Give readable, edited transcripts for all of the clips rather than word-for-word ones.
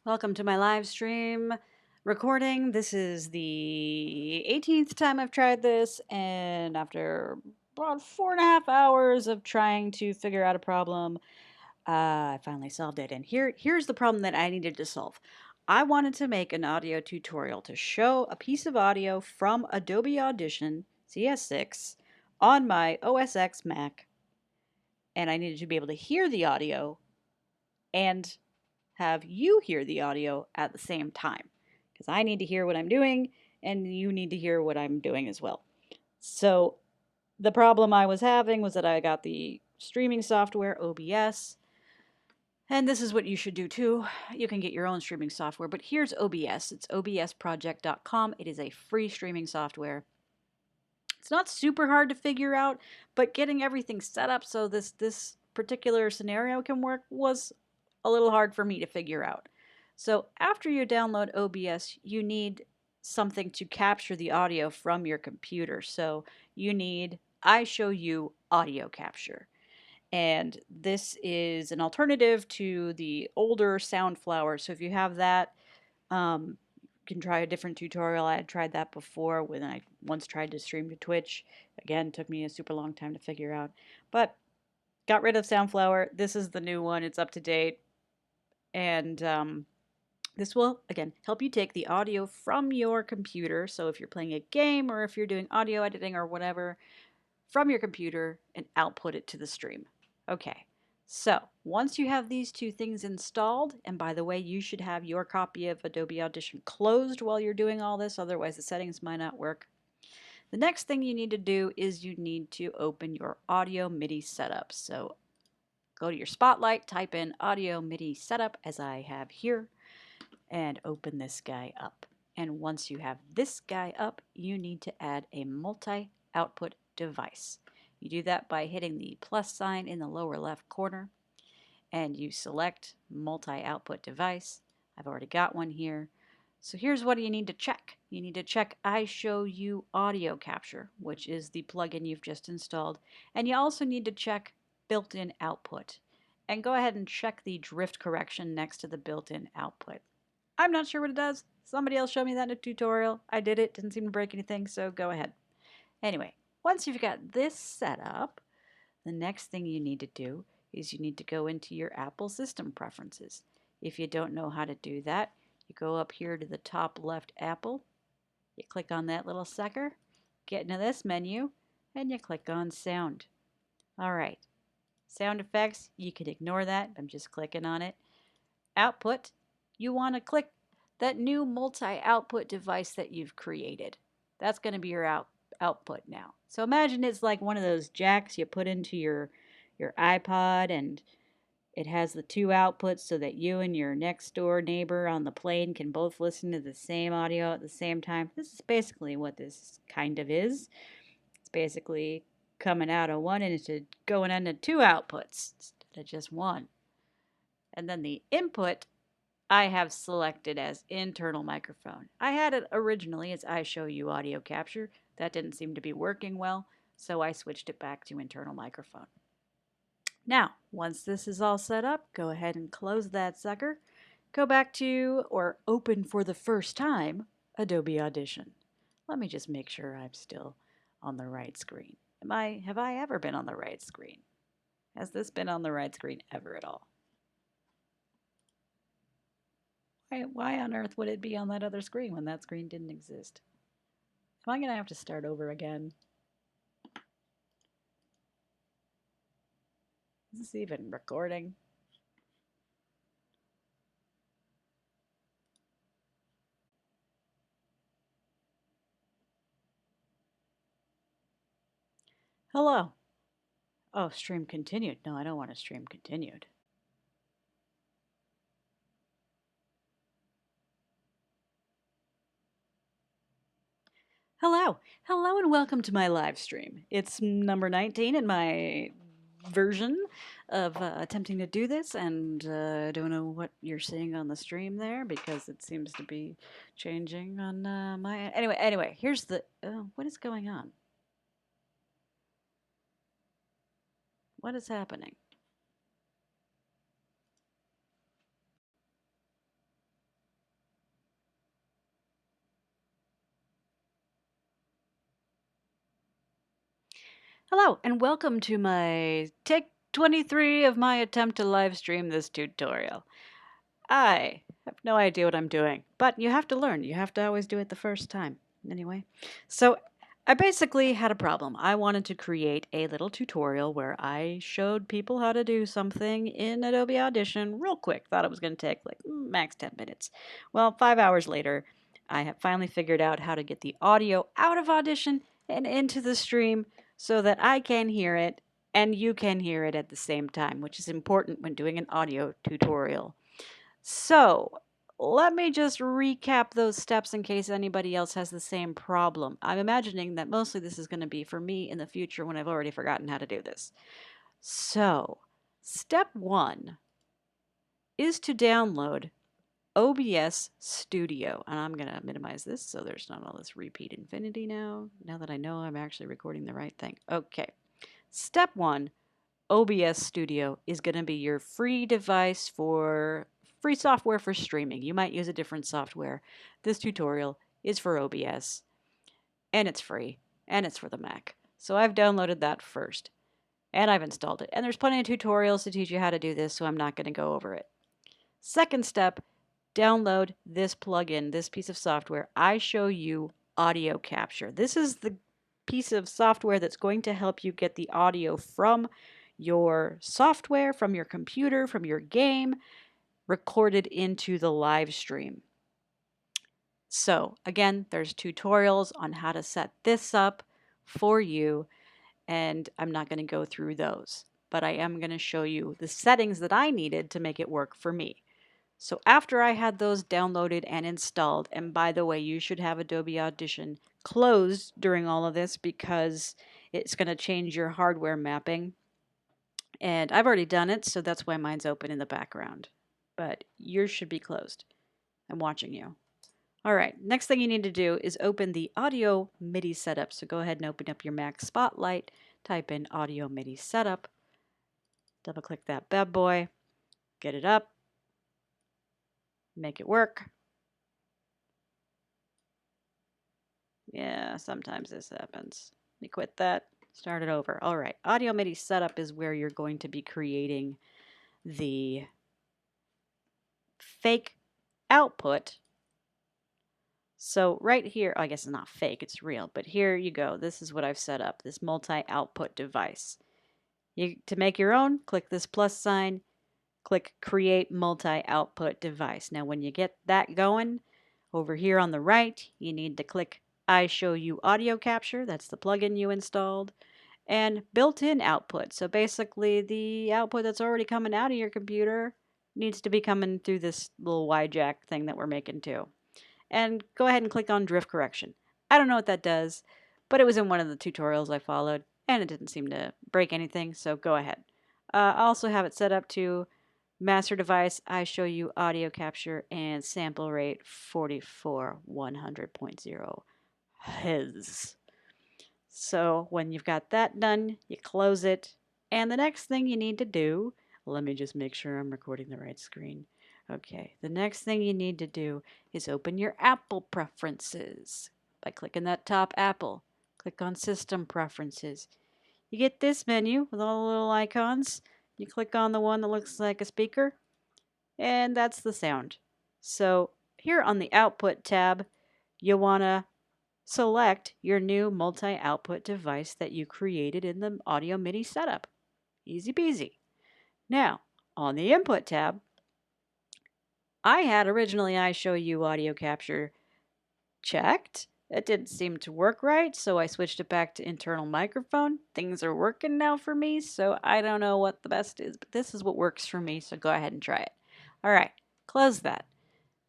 Welcome to my live stream recording. This is the 18th time I've tried this, and after about 4.5 hours of trying to figure out a problem, I finally solved it. And here's the problem that I needed to solve. I wanted to make an audio tutorial to show a piece of audio from Adobe Audition CS6 on my OS X Mac, and I needed to be able to hear the audio and have you hear the audio at the same time, because I need to hear what I'm doing and you need to hear what I'm doing as well. So the problem I was having was that I got the streaming software OBS, and this is what you should do too. You can get your own streaming software, but here's OBS. It's obsproject.com. It is a free streaming software. It's not super hard to figure out, but getting everything set up so this particular scenario can work was a little hard for me to figure out. So after you download OBS, you need something to capture the audio from your computer. So you need iShowU audio capture. And this is an alternative to the older Soundflower. So if you have that, you can try a different tutorial. I had tried that before when I once tried to stream to Twitch. Again, took me a super long time to figure out. But got rid of Soundflower. This is the new one. It's up to date. And this will, again, help you take the audio from your computer. So if you're playing a game or if you're doing audio editing or whatever, from your computer and output it to the stream. Okay, so once you have these two things installed, and by the way, you should have your copy of Adobe Audition closed while you're doing all this, otherwise the settings might not work. The next thing you need to do is you need to open your audio MIDI setup. So go to your Spotlight, type in audio MIDI setup as I have here, and open this guy up. And once you have this guy up, you need to add a multi-output device. You do that by hitting the plus sign in the lower left corner, and you select multi-output device. I've already got one here. So here's what you need to check. You need to check iShowU Audio Capture, which is the plugin you've just installed. And you also need to check built-in output. And go ahead and check the drift correction next to the built-in output. I'm not sure what it does. Somebody else showed me that in a tutorial. I did it. Didn't seem to break anything, so go ahead. Anyway, once you've got this set up, the next thing you need to do is you need to go into your Apple system preferences. If you don't know how to do that, you go up here to the top left Apple, you click on that little sucker, get into this menu, and you click on sound. All right, sound effects, you can ignore that. I'm just clicking on it. Output, you want to click that new multi-output device that you've created. That's going to be your output now. So imagine it's like one of those jacks you put into your iPod, and it has the two outputs so that you and your next door neighbor on the plane can both listen to the same audio at the same time. This is basically what this kind of is. It's basically coming out of one and it's going into two outputs instead of just one. And then the input I have selected as internal microphone. I had it originally as iShowU audio capture. That didn't seem to be working well, so I switched it back to internal microphone. Now, once this is all set up, go ahead and close that sucker. Go back to, or open for the first time, Adobe Audition. Let me just make sure I'm still on the right screen. Have I ever been on the right screen? Has this been on the right screen ever at all? Why on earth would it be on that other screen when that screen didn't exist? Am I going to have to start over again? Is this even recording? Hello. Oh, stream continued. No, I don't want to stream continued. Hello. Hello and welcome to my live stream. It's number 19 in my version of attempting to do this, and I don't know what you're seeing on the stream there because it seems to be changing on my end. Anyway, here's the what is going on? What is happening? Hello, and welcome to my take 23 of my attempt to live stream this tutorial. I have no idea what I'm doing, but you have to learn. You have to always do it the first time. Anyway, so I basically had a problem. I wanted to create a little tutorial where I showed people how to do something in Adobe Audition real quick. Thought it was going to take like max 10 minutes. Well, 5 hours later, I have finally figured out how to get the audio out of Audition and into the stream so that I can hear it and you can hear it at the same time, which is important when doing an audio tutorial. So, let me just recap those steps in case anybody else has the same problem. I'm imagining that mostly this is going to be for me in the future when I've already forgotten how to do this. So, step one is to download OBS Studio. And I'm going to minimize this so there's not all this repeat infinity now that I know I'm actually recording the right thing. Okay. Step one, OBS Studio is going to be your free device for free software for streaming. You might use a different software. This tutorial is for OBS, and it's free, and it's for the Mac. So I've downloaded that first, and I've installed it. And there's plenty of tutorials to teach you how to do this, so I'm not going to go over it. Second step, download this plugin, this piece of software, iShowU Audio Capture. This is the piece of software that's going to help you get the audio from your software, from your computer, from your game, recorded into the live stream. So again, there's tutorials on how to set this up for you, and I'm not going to go through those, but I am going to show you the settings that I needed to make it work for me. So after I had those downloaded and installed, and by the way, you should have Adobe Audition closed during all of this because it's going to change your hardware mapping. And I've already done it, so that's why mine's open in the background. But yours should be closed. I'm watching you. All right, next thing you need to do is open the Audio MIDI setup. So go ahead and open up your Mac Spotlight, type in Audio MIDI setup, double click that bad boy, get it up, make it work. Yeah, sometimes this happens. Let me quit that, start it over. All right, Audio MIDI setup is where you're going to be creating the fake output. So right here, I guess it's not fake, it's real, but here you go. This is what I've set up, this multi-output device. To make your own, click this plus sign, click Create Multi-Output Device. Now when you get that going, over here on the right, you need to click iShowU Audio Capture. That's the plugin you installed. And built-in output. So basically the output that's already coming out of your computer needs to be coming through this little Y-jack thing that we're making too. And go ahead and click on drift correction. I don't know what that does, but it was in one of the tutorials I followed, and it didn't seem to break anything, so go ahead. I also have it set up to master device, iShowU audio capture, and sample rate 44100.0 Hz. So when you've got that done, you close it, and the next thing you need to do, let me just make sure I'm recording the right screen. Okay, the next thing you need to do is open your Apple preferences by clicking that top apple. Click on System Preferences. You get this menu with all the little icons. You click on the one that looks like a speaker, and that's the sound. So here on the Output tab, you want to select your new multi-output device that you created in the Audio MIDI setup. Easy peasy. Now, on the Input tab, I had originally iShowU audio capture checked. It didn't seem to work right, so I switched it back to internal microphone. Things are working now for me, so I don't know what the best is, but this is what works for me, so go ahead and try it. All right, close that.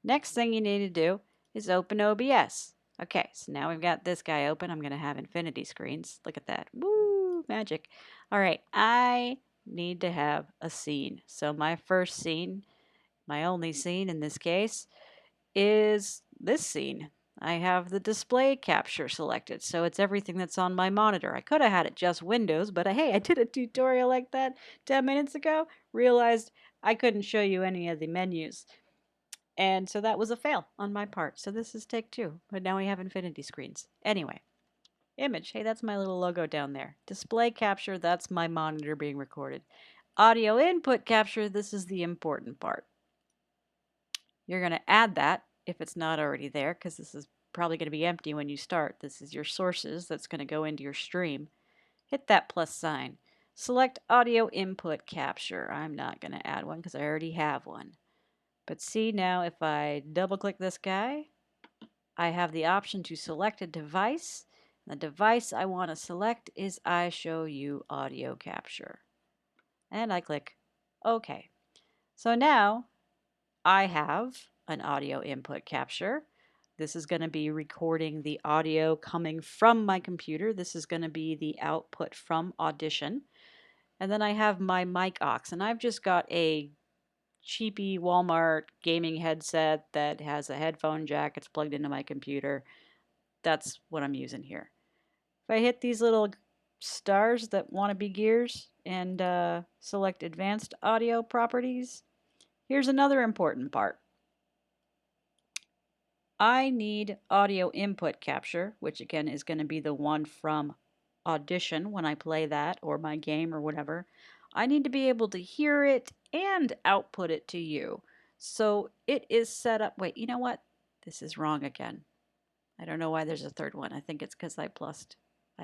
Next thing you need to do is open OBS. Okay, so now we've got this guy open. I'm going to have infinity screens. Look at that. Woo, magic. All right, I need to have a scene. So my first scene, my only scene in this case, is this scene. I have the display capture selected, so it's everything that's on my monitor. I could have had it just Windows, but hey, I did a tutorial like that 10 minutes ago, realized I couldn't show you any of the menus. And so that was a fail on my part. So this is take two, but now we have infinity screens. Anyway, Image, hey, that's my little logo down there. Display capture, that's my monitor being recorded. Audio input capture, this is the important part. You're going to add that if it's not already there, because this is probably going to be empty when you start. This is your sources that's going to go into your stream. Hit that plus sign. Select audio input capture. I'm not going to add one because I already have one. But see now, if I double click this guy, I have the option to select a device. The device I want to select is iShowU audio capture. And I click OK. So now I have an audio input capture. This is going to be recording the audio coming from my computer. This is going to be the output from Audition. And then I have my mic aux, and I've just got a cheapy Walmart gaming headset that has a headphone jack. It's plugged into my computer. That's what I'm using here. If I hit these little stars that want to be gears and select advanced audio properties, here's another important part. I need audio input capture, which again is going to be the one from Audition when I play that or my game or whatever. I need to be able to hear it and output it to you. So it is set up. Wait, you know what? This is wrong again. I don't know why there's a third one. I think it's because I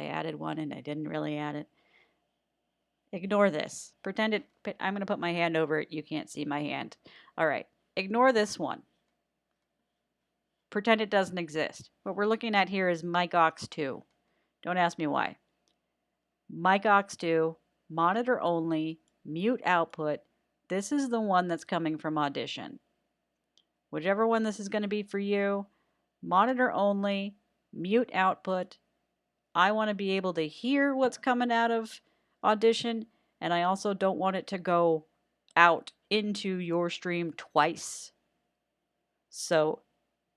added one and I didn't really add it. Ignore this. Pretend it. I'm going to put my hand over it. You can't see my hand. All right. Ignore this one. Pretend it doesn't exist. What we're looking at here is mic aux 2. Don't ask me why. Mic aux 2, monitor only, mute output. This is the one that's coming from Audition. Whichever one this is going to be for you, monitor only, mute output. I want to be able to hear what's coming out of Audition, and I also don't want it to go out into your stream twice. So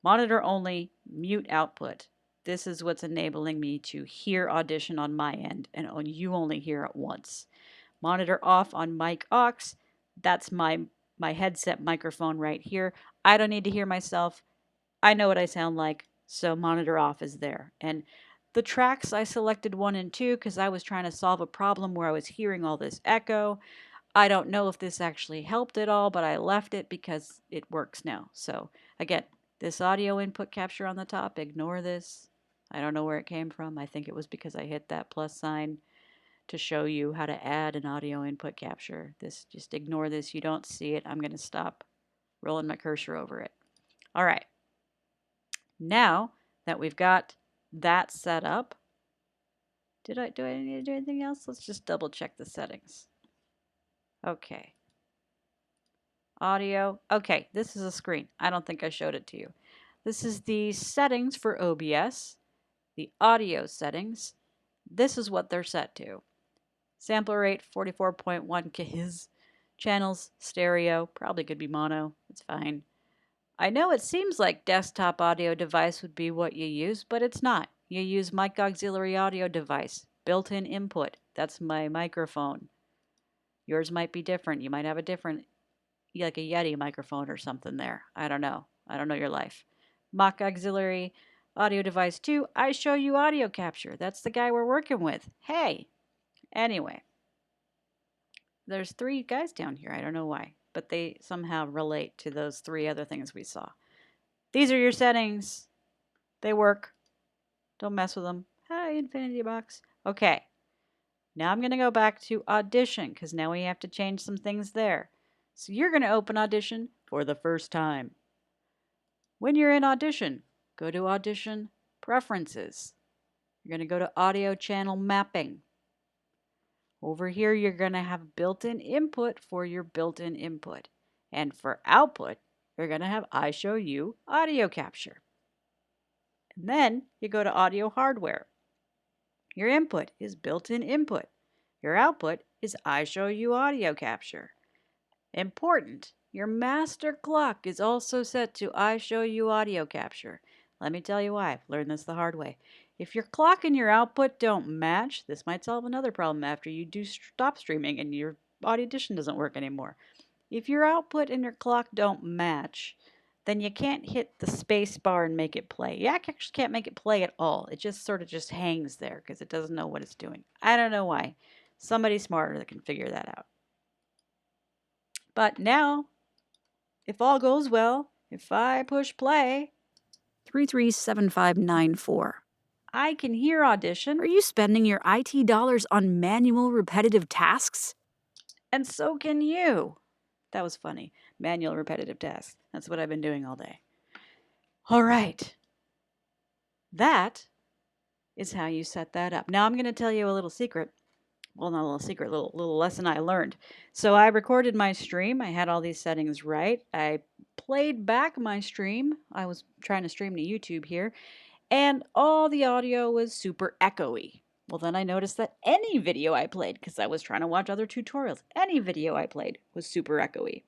monitor only, mute output. This is what's enabling me to hear Audition on my end, and you only hear it once. Monitor off on mic aux. That's my headset microphone right here. I don't need to hear myself. I know what I sound like, so monitor off is there. And the tracks, I selected 1 and 2 because I was trying to solve a problem where I was hearing all this echo. I don't know if this actually helped at all, but I left it because it works now. So again, this audio input capture on the top, ignore this. I don't know where it came from. I think it was because I hit that plus sign to show you how to add an audio input capture. Just ignore this. You don't see it. I'm going to stop rolling my cursor over it. All right. Now that we've got that set up, do I need to do anything else? Let's just double check the settings. Okay. Audio. Okay, this is a screen. I don't think I showed it to you. This is the settings for OBS, the audio settings. This is what they're set to. Sampler rate 44.1 kHz. Channels stereo, probably could be mono. It's fine. I know it seems like desktop audio device would be what you use, but it's not. You use mic auxiliary audio device, built-in input. That's my microphone. Yours might be different. You might have a different, like a Yeti microphone or something there. I don't know. I don't know your life. Mic auxiliary audio device 2, iShowU audio capture. That's the guy we're working with. Hey! Anyway, there's 3 guys down here. I don't know why, but they somehow relate to those 3 other things we saw. These are your settings. They work. Don't mess with them. Hi, Infinity Box. Okay. Now I'm going to go back to Audition because now we have to change some things there. So you're going to open Audition for the first time. When you're in Audition, go to Audition Preferences. You're going to go to Audio Channel Mapping. Over here, you're going to have built-in input for your built-in input. And for output, you're going to have iShowU audio capture. And then you go to audio hardware. Your input is built-in input. Your output is iShowU audio capture. Important, your master clock is also set to iShowU audio capture. Let me tell you why. I've learned this the hard way. If your clock and your output don't match, this might solve another problem after you do stop streaming and your Audition doesn't work anymore. If your output and your clock don't match, then you can't hit the space bar and make it play. You actually can't make it play at all. It just sort of just hangs there because it doesn't know what it's doing. I don't know why. Somebody smarter that can figure that out. But now, if all goes well, if I push play, 337594. I can hear Audition. Are you spending your IT dollars on manual, repetitive tasks? And so can you. That was funny. Manual repetitive tasks. That's what I've been doing all day. All right. That is how you set that up. Now I'm going to tell you a little secret. Well, not a little secret, little lesson I learned. So I recorded my stream. I had all these settings right. I played back my stream. I was trying to stream to YouTube here, and all the audio was super echoey. Well, then I noticed that any video I played, because I was trying to watch other tutorials, any video I played was super echoey.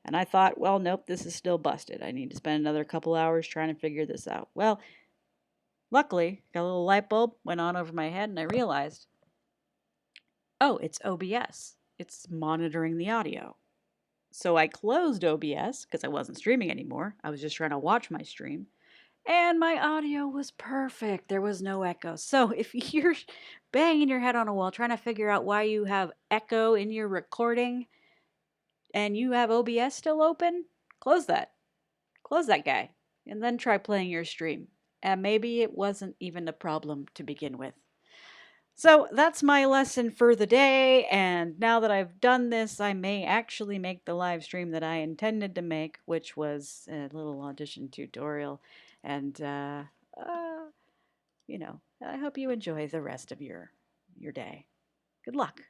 And I thought, well, nope, this is still busted. I need to spend another couple hours trying to figure this out. Well, luckily, got a little light bulb went on over my head, and I realized, oh, it's OBS. It's monitoring the audio. So I closed OBS because I wasn't streaming anymore. I was just trying to watch my stream. And my audio was perfect. There was no echo. So if you're banging your head on a wall trying to figure out why you have echo in your recording and you have OBS still open, close that. Close that guy. And then try playing your stream. And maybe it wasn't even a problem to begin with. So that's my lesson for the day, and now that I've done this, I may actually make the live stream that I intended to make, which was a little audition tutorial, and, you know, I hope you enjoy the rest of your day. Good luck.